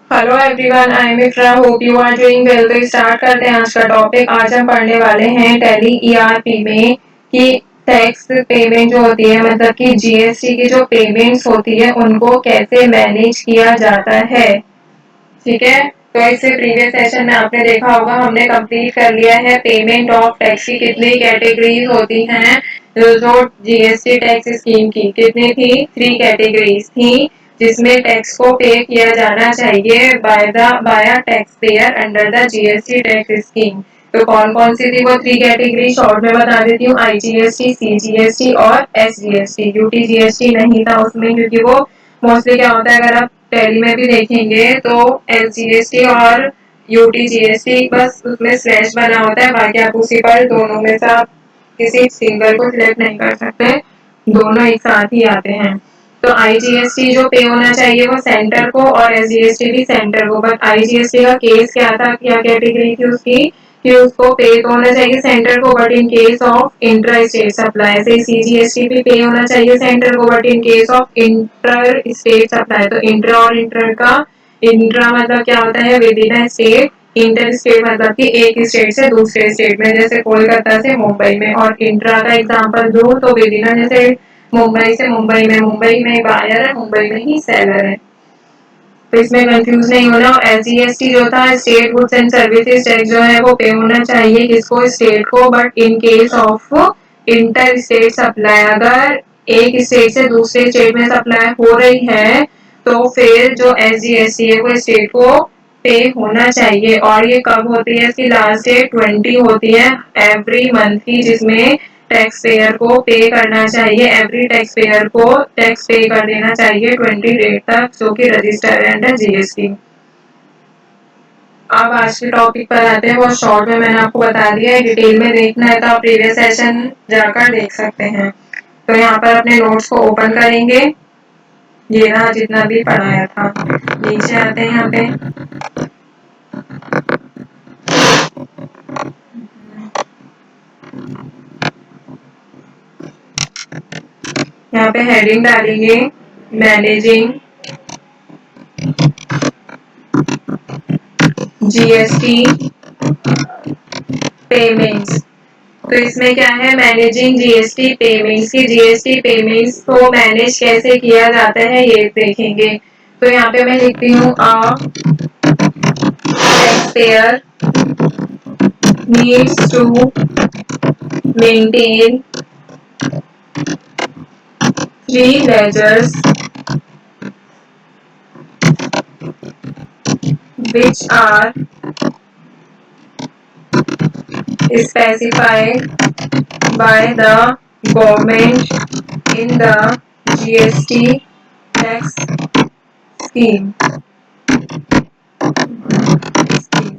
Hello everyone, I am Ifra, hope you are doing well. तो start करते हैं आज का टॉपिक। आज हम पढ़ने वाले हैं टैली ईआरपी में कि टैक्स पेमेंट जो होती है, मतलब कि जीएसटी की जो पेमेंट्स होती है उनको कैसे मैनेज किया जाता है। ठीक है, तो इससे प्रीवियस सेशन में आपने देखा होगा हमने कंप्लीट कर लिया है पेमेंट ऑफ टैक्स की कितनी कैटेगरीज होती हैं। जो जीएसटी टैक्स स्कीम की कितनी थी, 3 कैटेगरीज थी, जिसमें टैक्स को पे किया जाना चाहिए bye tax payer under the GST tax scheme. तो कौन कौन सी थी वो 3 कैटेगरी, शॉर्ट में बता देती हूँ। आईजीएसटी, सीजीएसटी और एसजीएसटी। यूटीजीएसटी नहीं था उसमें, क्योंकि वो मोस्टली क्या होता है, अगर आप टैली में भी देखेंगे तो एसजीएसटी और यूटीजीएसटी बस उसमें स्लैश बना होता है, बाकी आप उसी पर दोनों में से आप किसी सिंगल को सिलेक्ट नहीं कर सकते, दोनों एक साथ ही आते हैं। तो आईजीएसटी जो पे होना चाहिए वो सेंटर को, और एसजीएसटी भी सेंटर को। बट आईजीएसटी का केस क्या था, क्या कैटेगरी थी उसकी, कि उसको पे तो होना चाहिए सेंटर को, but in case of inter state supply. से सीजीएसटी भी पे होना चाहिए सेंटर को, but in case of inter state supply. तो इंटर और इंटर का, इंट्रा मतलब क्या होता है, with in a state. Inter state मतलब कि एक स्टेट से दूसरे स्टेट में, जैसे कोलकाता से मुंबई में। और इंट्रा का एग्जांपल दूं तो विद इन, जैसे मुंबई से मुंबई में बायर है, मुंबई में ही सेलर है। तो इसमें कंफ्यूज नहीं होना। और एसजीएसटी जो था, state goods and services tax, जो है वो पे होना चाहिए किसको, स्टेट को, but in case of inter state supply. अगर एक स्टेट से दूसरे स्टेट में सप्लाई हो रही है तो फिर जो एसजीएसटी है वो स्टेट को पे होना चाहिए। और ये कब होती है, इसकी लास्ट डेट 20 होती है एवरी मंथ की, जिसमें टैक्स पेयर को पे करना चाहिए। एवरी टैक्स पेयर को टैक्स पे कर देना चाहिए 20 डेट तक, जो कि रजिस्टर अंडर जीएसटी। अब आज के टॉपिक पर आते हैं। बहुत शॉर्ट में मैंने आपको बता दिया है, डिटेल में देखना है तो आप प्रीवियस सेशन जाकर देख सकते हैं। तो यहाँ पर अपने नोट्स को ओपन करेंगे, ये रहा जितना भी पढ़ाया था। नीचे आते हैं, यहाँ पे यहाँ पे हेडिंग डालेंगे, मैनेजिंग जीएसटी पेमेंट्स। तो इसमें क्या है, मैनेजिंग जीएसटी पेमेंट्स की, जीएसटी पेमेंट्स को मैनेज कैसे किया जाता है ये देखेंगे। तो यहाँ पे मैं लिखती हूँ, tax payer needs to maintain 3 ledgers which are specified by the government in the GST tax scheme।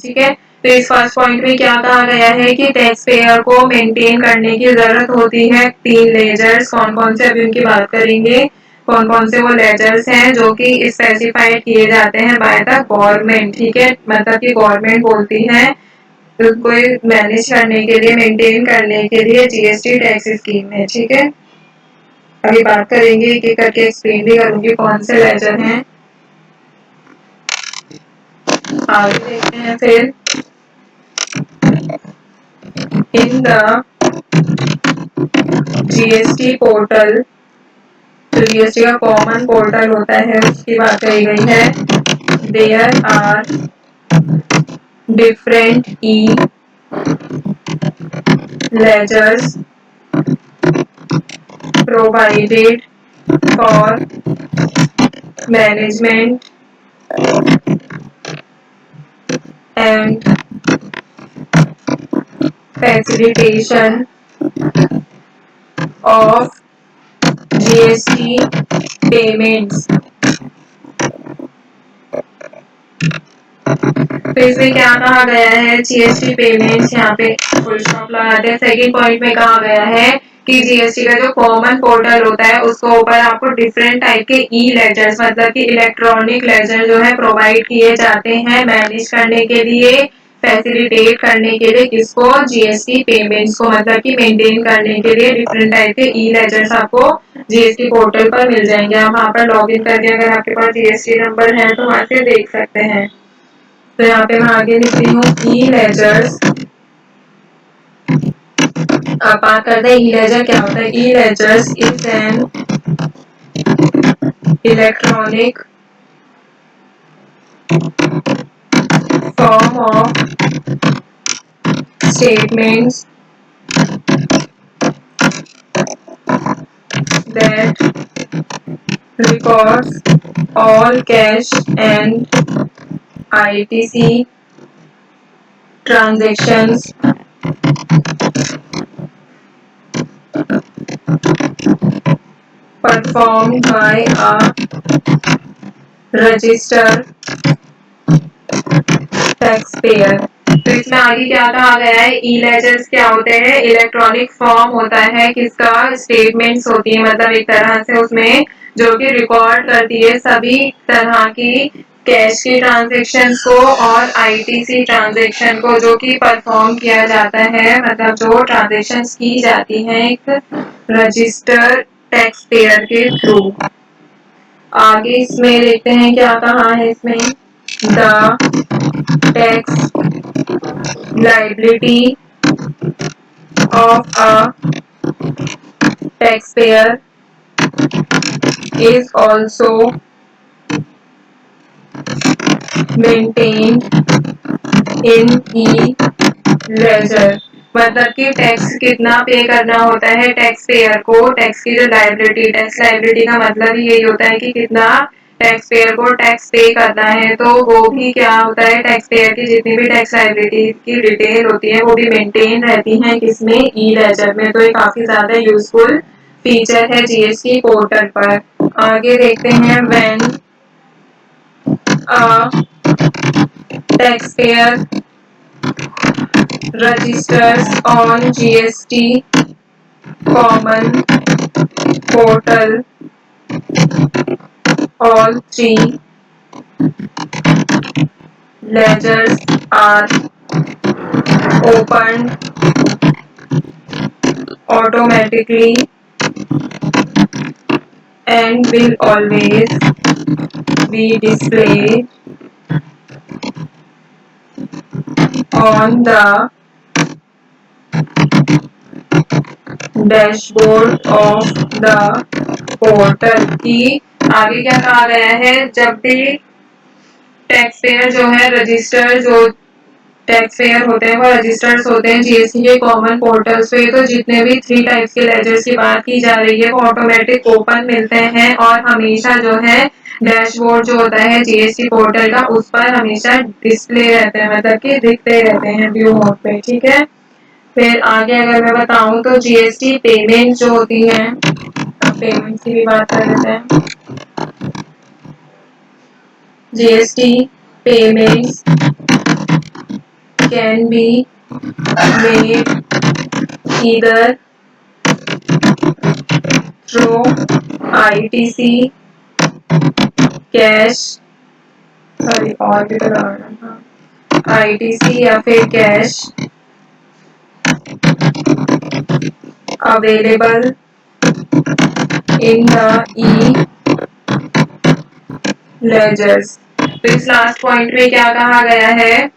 ठीक है, तो इस फर्स्ट पॉइंट में क्या कहा गया है कि टैक्स पेयर को मेंटेन करने की जरूरत होती है 3 लेजर्स। कौन कौन से, अभी उनकी बात करेंगे। कौन कौन से वो लेजर्स हैं जो कि स्पेसिफाइड किए जाते हैं बाय द गवर्नमेंट। ठीक है, मतलब कि गवर्नमेंट बोलती है उसको मैनेज करने के लिए, मेंटेन करने के लिए जीएसटी टैक्स स्कीम है। ठीक है, अभी बात करेंगे, एक एक करके एक्सप्लेन भी करूंगी कौन से लेजर हैं। आगे देखते हैं फिर, इन द जीएसटी पोर्टल, जो जीएसटी का कॉमन पोर्टल होता है उसकी बात कही गई है। There are different e ledgers provided for management and facilitation of GST payments। तो इसमें क्या कहा गया है, जीएसटी पेमेंट्स, यहाँ पे फुल स्टॉप लगाते हैं। सेकंड पॉइंट में कहा गया है कि जीएसटी का जो कॉमन पोर्टल होता है उसको ऊपर आपको डिफरेंट टाइप के ई लेजर्स, मतलब कि इलेक्ट्रॉनिक लेजर जो है प्रोवाइड किए जाते हैं मैनेज करने के लिए फैसिलिटेट करने के लिए किसको, जीएसटी पेमेंट्स को, मतलब कि मेंटेन करने के लिए डिफरेंट टाइप के ई लेजर्स आपको जीएसटी पोर्टल पर मिल जाएंगे। आप वहाँ पर लॉग इन करके अगर आपके पास जीएसटी नंबर है तो वहाँ से देख सकते हैं। तो यहाँ पे मैं आगे लिख रही हूँ ई लेजर्स। अब बात करते हैं ई लेजर क्या होता है। E ledgers is an electronic form of statements that records all cash and ITC transactions performed by a registered taxpayer। तो इसमें आगे क्या कहा गया है, ई लेजर्स क्या होते हैं, इलेक्ट्रॉनिक फॉर्म होता है किसका, स्टेटमेंट्स होती है, मतलब एक तरह से उसमें जो कि रिकॉर्ड करती है सभी तरह की कैश की ट्रांजेक्शन को और आईटीसी ट्रांजेक्शन को जो कि परफॉर्म किया जाता है, मतलब जो ट्रांजेक्शन की जाती है एक रजिस्टर्ड टैक्स पेयर के थ्रू। आगे इसमें देखते हैं क्या कहा है इसमें, the tax liability of a taxpayer is also maintained in e-ledger। मतलब कि टैक्स कितना पे करना होता है टैक्स पेयर को, टैक्स की जो लाइबिलिटी, टैक्स लाइबिलिटी का मतलब यही होता है कि कितना टैक्स पेयर को टैक्स पे करना है। तो वो भी क्या होता है, टैक्स पेयर की जितनी भी टैक्स लाइबिलिटी की डिटेल होती है वो भी मेंटेन रहती है किसमें, ई लेजर में। तो ये काफी ज्यादा यूजफुल फीचर है जीएसटी पोर्टल पर। आगे देखते हैं, when taxpayer registers on GST common portal, all three ledgers are opened automatically and will always be displayed on the dashboard of the portal. की आगे क्या कहा गया है, जब भी टैक्स पेयर जो है रजिस्टर, जो टैक्स पेयर होते हैं वो रजिस्टर्स होते हैं जीएसटी के कॉमन पोर्टल्स पे। तो जितने भी 3 टाइप्स के लेजर्स की बात की जा रही है वो ऑटोमेटिक ओपन मिलते हैं और हमेशा जो है डैशबोर्ड जो होता है जीएसटी पोर्टल का उस पर हमेशा डिस्प्ले रहते हैं, मतलब कि दिखते रहते हैं व्यू मोड पे। ठीक है, फिर आगे अगर मैं बताऊं तो जीएसटी पेमेंट जो होती है, पेमेंट की भी बात कर लेते हैं। GST payments can be made either through ITC cash, sorry और भी तो लगाना था, ITC या फिर cash available in the e ledgers. तो इस लास्ट पॉइंट में क्या कहा गया है,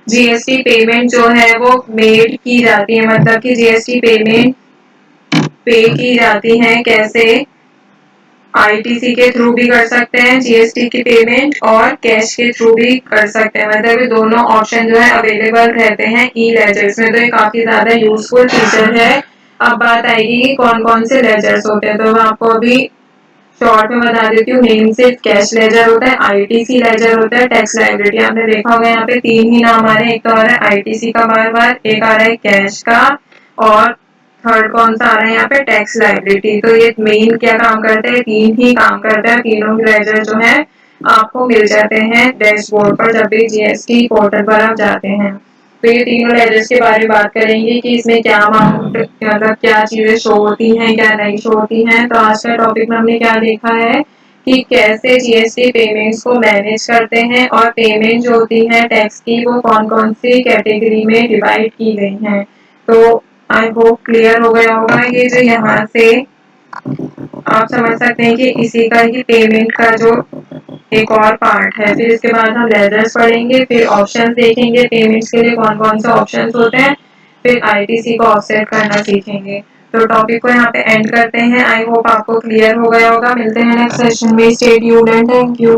जीएसटी पेमेंट जो है वो मेड की जाती है, मतलब कि जीएसटी पेमेंट पे की जाती है कैसे, आईटीसी के थ्रू भी कर सकते हैं जीएसटी की पेमेंट और कैश के थ्रू भी कर सकते हैं, मतलब ये दोनों ऑप्शन जो है अवेलेबल रहते हैं ई लेजर्स में। तो ये काफी ज्यादा यूजफुल फीचर है। अब बात आएगी कि कौन कौन से लेजर्स होते हैं, तो मैं आपको अभी शॉर्ट में बता देती हूँ। नेम से कैश लेजर होता है, आईटीसी लेजर होता है, टैक्स लाइबिलिटी। आपने देखा होगा यहाँ पे 3 ही नाम आ रहे हैं, एक तो आ रहा है आईटीसी का बार बार, एक आ रहा है कैश का और थर्ड कौन सा आ रहा है यहाँ पे, टैक्स लाइबिलिटी। तो ये मेन क्या काम करते हैं, 3 ही काम करते हैं। तीनों लेजर जो है आपको मिल जाते हैं डैशबोर्ड पर जब भी जीएसटी पोर्टल पर आप जाते हैं। तो ये तीनों लेजर्स के बारे में बात करेंगे कि इसमें क्या अमाउंट, मतलब क्या चीजें शो होती हैं क्या नहीं शो होती हैं। तो आज का टॉपिक में हमने क्या देखा है कि कैसे जीएसटी पेमेंट्स को मैनेज करते हैं और पेमेंट जो होती है टैक्स की वो कौन कौन सी कैटेगरी में डिवाइड की गई हैं। तो आई होप क्लियर हो गया होगा। ये जो यहाँ से आप समझ सकते हैं कि इसी का ही पेमेंट का जो एक और पार्ट है। फिर इसके बाद हम लेजर्स पढ़ेंगे, फिर ऑप्शंस देखेंगे पेमेंट्स के लिए कौन कौन से ऑप्शंस होते हैं, फिर आईटीसी को ऑफसेट करना सीखेंगे। तो टॉपिक को यहाँ पे एंड करते हैं। आई होप आपको क्लियर हो गया होगा। मिलते हैं नेक्स्ट सेशन में। Stay tuned and thank you.